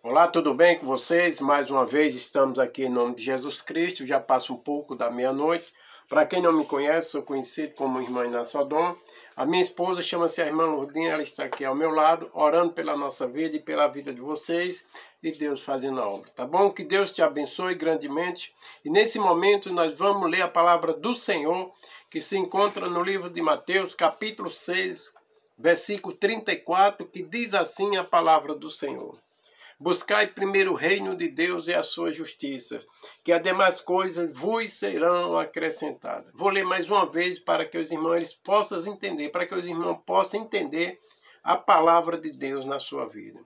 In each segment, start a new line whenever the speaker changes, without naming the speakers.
Olá, tudo bem com vocês? Mais uma vez estamos aqui em nome de Jesus Cristo. Já passa um pouco da meia-noite. Para quem não me conhece, sou conhecido como Irmã Iná Sodom. A minha esposa chama-se a Irmã Lourdinha, ela está aqui ao meu lado, orando pela nossa vida e pela vida de vocês, e Deus fazendo a obra, tá bom? Que Deus te abençoe grandemente. E nesse momento nós vamos ler a palavra do Senhor, que se encontra no livro de Mateus, capítulo 6, versículo 34, que diz assim a palavra do Senhor. Buscai primeiro o reino de Deus e a sua justiça, que as demais coisas vos serão acrescentadas. Vou ler mais uma vez para que os irmãos possam entender, para que os irmãos possam entender a palavra de Deus na sua vida.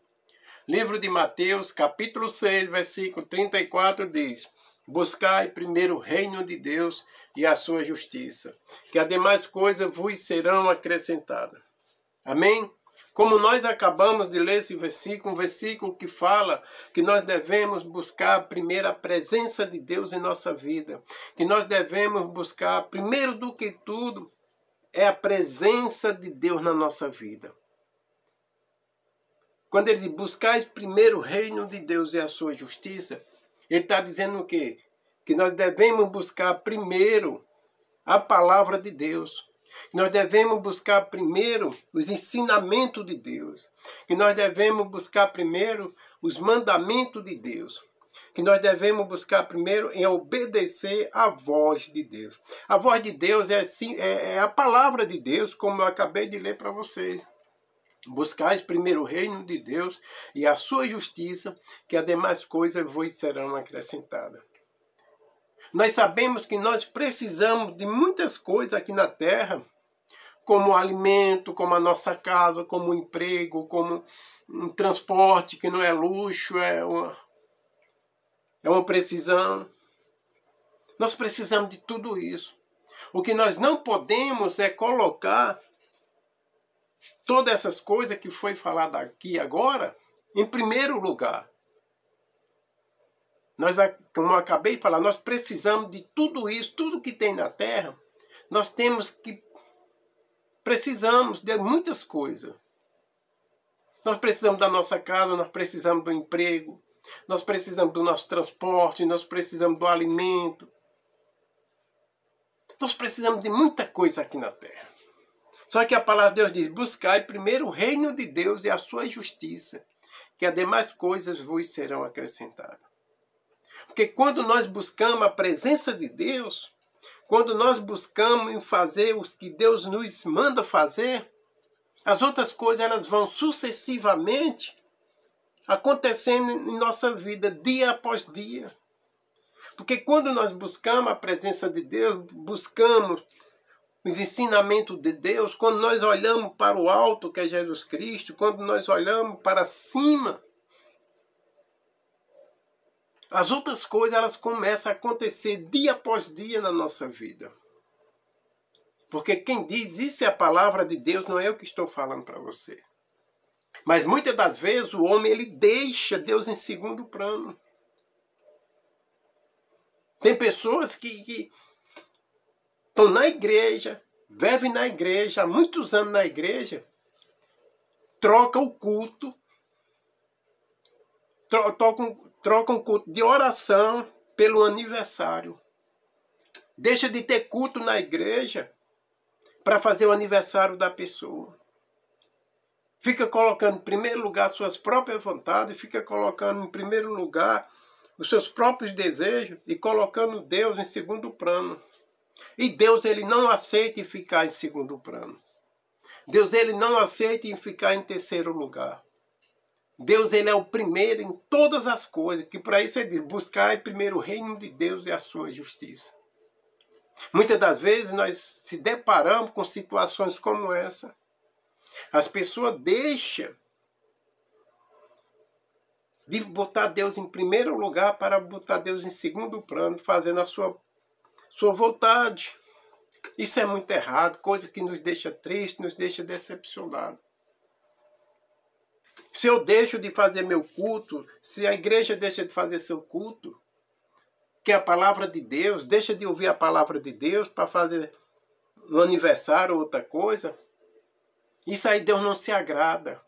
Livro de Mateus, capítulo 6, versículo 34 diz: Buscai primeiro o reino de Deus e a sua justiça, que as demais coisas vos serão acrescentadas. Amém? Como nós acabamos de ler esse versículo, um versículo que fala que nós devemos buscar primeiro a presença de Deus em nossa vida, que nós devemos buscar, primeiro do que tudo, é a presença de Deus na nossa vida. Quando ele diz, buscais primeiro o reino de Deus e a sua justiça, ele está dizendo o quê? Que nós devemos buscar primeiro a palavra de Deus. Que nós devemos buscar primeiro os ensinamentos de Deus. Que nós devemos buscar primeiro os mandamentos de Deus. Que nós devemos buscar primeiro em obedecer à voz de Deus. A voz de Deus é a palavra de Deus, como eu acabei de ler para vocês. Buscais primeiro o reino de Deus e a sua justiça, que as demais coisas vos serão acrescentadas. Nós sabemos que nós precisamos de muitas coisas aqui na terra, como alimento, como a nossa casa, como emprego, como um transporte que não é luxo, é uma precisão. Nós precisamos de tudo isso. O que nós não podemos é colocar todas essas coisas que foi falada aqui agora em primeiro lugar. Nós, como eu acabei de falar, nós precisamos de tudo isso, tudo que tem na terra. Nós precisamos de muitas coisas. Nós precisamos da nossa casa, nós precisamos do emprego, nós precisamos do nosso transporte, nós precisamos do alimento. Nós precisamos de muita coisa aqui na terra. Só que a palavra de Deus diz, buscai primeiro o reino de Deus e a sua justiça, que as demais coisas vos serão acrescentadas. Porque quando nós buscamos a presença de Deus, quando nós buscamos em fazer o que Deus nos manda fazer, as outras coisas elas vão sucessivamente acontecendo em nossa vida, dia após dia. Porque quando nós buscamos a presença de Deus, buscamos os ensinamentos de Deus, quando nós olhamos para o alto, que é Jesus Cristo, quando nós olhamos para cima, as outras coisas elas começam a acontecer dia após dia na nossa vida. Porque quem diz isso é a palavra de Deus, não é eu que estou falando para você. Mas muitas das vezes o homem ele deixa Deus em segundo plano. Tem pessoas que estão na igreja, vivem na igreja, há muitos anos na igreja, troca o culto, trocam culto de oração pelo aniversário. Deixa de ter culto na igreja para fazer o aniversário da pessoa. Fica colocando em primeiro lugar suas próprias vontades, fica colocando em primeiro lugar os seus próprios desejos e colocando Deus em segundo plano. E Deus ele não aceita em ficar em segundo plano. Deus ele não aceita em ficar em terceiro lugar. Deus ele é o primeiro em todas as coisas, que para isso ele diz, buscai primeiro o reino de Deus e a sua justiça. Muitas das vezes nós se deparamos com situações como essa. As pessoas deixam de botar Deus em primeiro lugar para botar Deus em segundo plano, fazendo a sua vontade. Isso é muito errado, coisa que nos deixa triste, nos deixa decepcionados. Se eu deixo de fazer meu culto, se a igreja deixa de fazer seu culto, que é a palavra de Deus, deixa de ouvir a palavra de Deus para fazer um aniversário ou outra coisa, isso aí Deus não se agrada.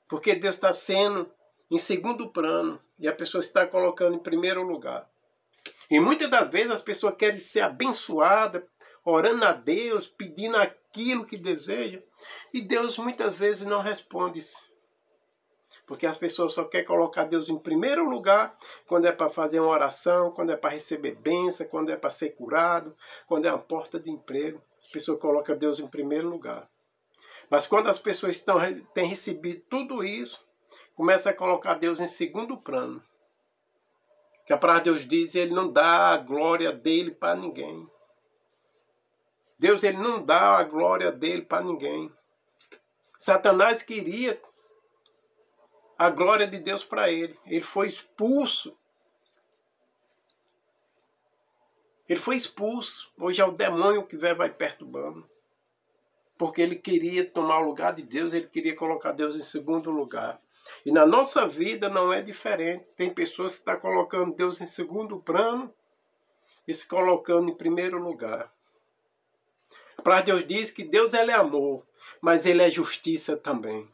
Porque Deus está sendo em segundo plano e a pessoa está colocando em primeiro lugar. E muitas das vezes as pessoas querem ser abençoadas, orando a Deus, pedindo aquilo que deseja, e Deus muitas vezes não responde. Porque as pessoas só querem colocar Deus em primeiro lugar quando é para fazer uma oração, quando é para receber bênção, quando é para ser curado, quando é uma porta de emprego. As pessoas colocam Deus em primeiro lugar. Mas quando as pessoas têm recebido tudo isso, começa a colocar Deus em segundo plano. Que a palavra de Deus diz, ele não dá a glória dele para ninguém. Deus, ele não dá a glória dele para ninguém. Satanás queria a glória de Deus para ele. Ele foi expulso. Ele foi expulso. Hoje é o demônio que vai perturbando. Porque ele queria tomar o lugar de Deus, ele queria colocar Deus em segundo lugar. E na nossa vida não é diferente. Tem pessoas que estão colocando Deus em segundo plano e se colocando em primeiro lugar. A palavra de Deus diz que Deus ele é amor, mas ele é justiça também.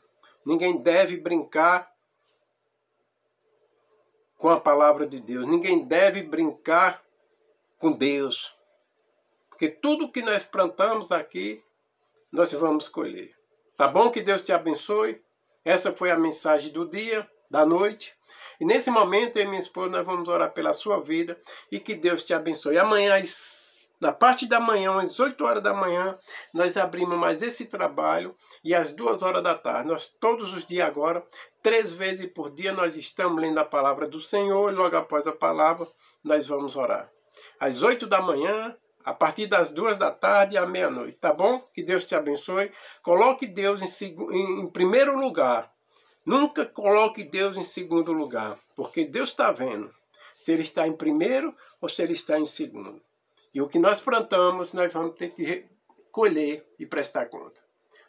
Ninguém deve brincar com a palavra de Deus. Ninguém deve brincar com Deus. Porque tudo que nós plantamos aqui, nós vamos colher. Tá bom? Que Deus te abençoe. Essa foi a mensagem do dia, da noite. E nesse momento, eu e minha esposa, nós vamos orar pela sua vida e que Deus te abençoe. Amanhã, na parte da manhã, às 8 horas da manhã, nós abrimos mais esse trabalho e às 2 horas da tarde. Nós, todos os dias agora, 3 vezes por dia, nós estamos lendo a palavra do Senhor e logo após a palavra, nós vamos orar. Às 8 da manhã, a partir das 2 da tarde à meia-noite, tá bom? Que Deus te abençoe. Coloque Deus em primeiro lugar. Nunca coloque Deus em segundo lugar, porque Deus está vendo se Ele está em primeiro ou se Ele está em segundo. E o que nós plantamos, nós vamos ter que colher e prestar conta.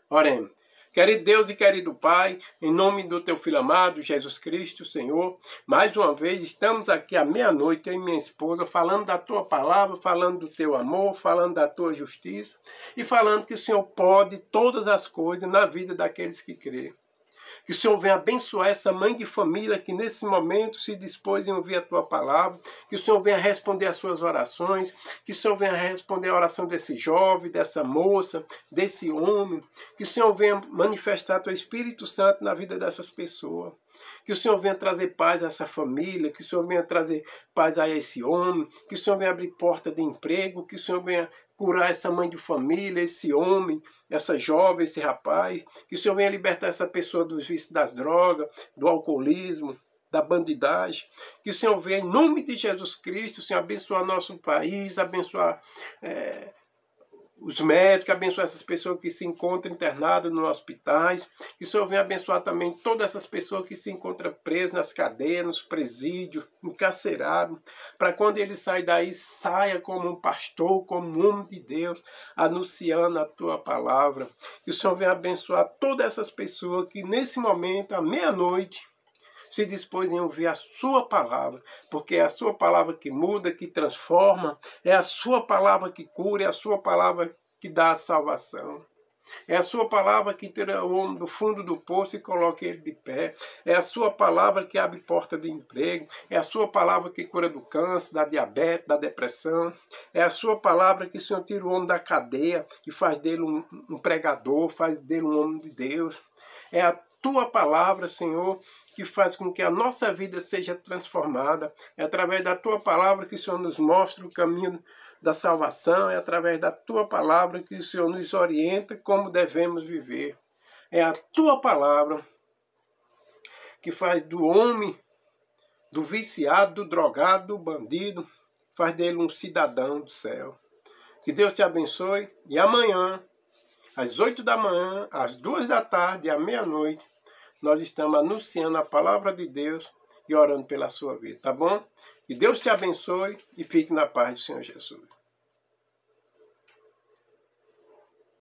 Oremos. Querido Deus e querido Pai, em nome do Teu Filho amado, Jesus Cristo, Senhor, mais uma vez estamos aqui à meia-noite, eu e minha esposa, falando da Tua palavra, falando do Teu amor, falando da Tua justiça e falando que o Senhor pode todas as coisas na vida daqueles que creem. Que o Senhor venha abençoar essa mãe de família que nesse momento se dispôs em ouvir a Tua palavra. Que o Senhor venha responder as suas orações. Que o Senhor venha responder a oração desse jovem, dessa moça, desse homem. Que o Senhor venha manifestar Teu Espírito Santo na vida dessas pessoas. Que o Senhor venha trazer paz a essa família. Que o Senhor venha trazer paz a esse homem. Que o Senhor venha abrir porta de emprego. Que o Senhor venha curar essa mãe de família, esse homem, essa jovem, esse rapaz. Que o Senhor venha libertar essa pessoa dos vícios das drogas, do alcoolismo, da bandidagem. Que o Senhor venha, em nome de Jesus Cristo, o Senhor abençoar nosso país, abençoar os médicos, abençoar essas pessoas que se encontram internadas nos hospitais. Que o Senhor venha abençoar também todas essas pessoas que se encontram presas nas cadeias, nos presídios, encarcerados, para quando ele sair daí, saia como um pastor, como um homem de Deus, anunciando a Tua palavra. Que o Senhor venha abençoar todas essas pessoas que nesse momento, à meia-noite, se dispôs em ouvir a Sua palavra, porque é a Sua palavra que muda, que transforma, é a Sua palavra que cura, é a Sua palavra que dá a salvação. É a Sua palavra que tira o homem do fundo do poço e coloca ele de pé. É a Sua palavra que abre porta de emprego. É a Sua palavra que cura do câncer, da diabetes, da depressão. É a Sua palavra que o Senhor tira o homem da cadeia e faz dele um pregador, faz dele um homem de Deus. É a Tua palavra, Senhor, que faz com que a nossa vida seja transformada. É através da Tua palavra que o Senhor nos mostra o caminho da salvação. É através da Tua palavra que o Senhor nos orienta como devemos viver. É a Tua palavra que faz do homem, do viciado, do drogado, do bandido, faz dele um cidadão do céu. Que Deus te abençoe. E amanhã, às 8 da manhã, às 2 da tarde e à meia-noite, nós estamos anunciando a palavra de Deus e orando pela sua vida, tá bom? Que Deus te abençoe e fique na paz do Senhor Jesus.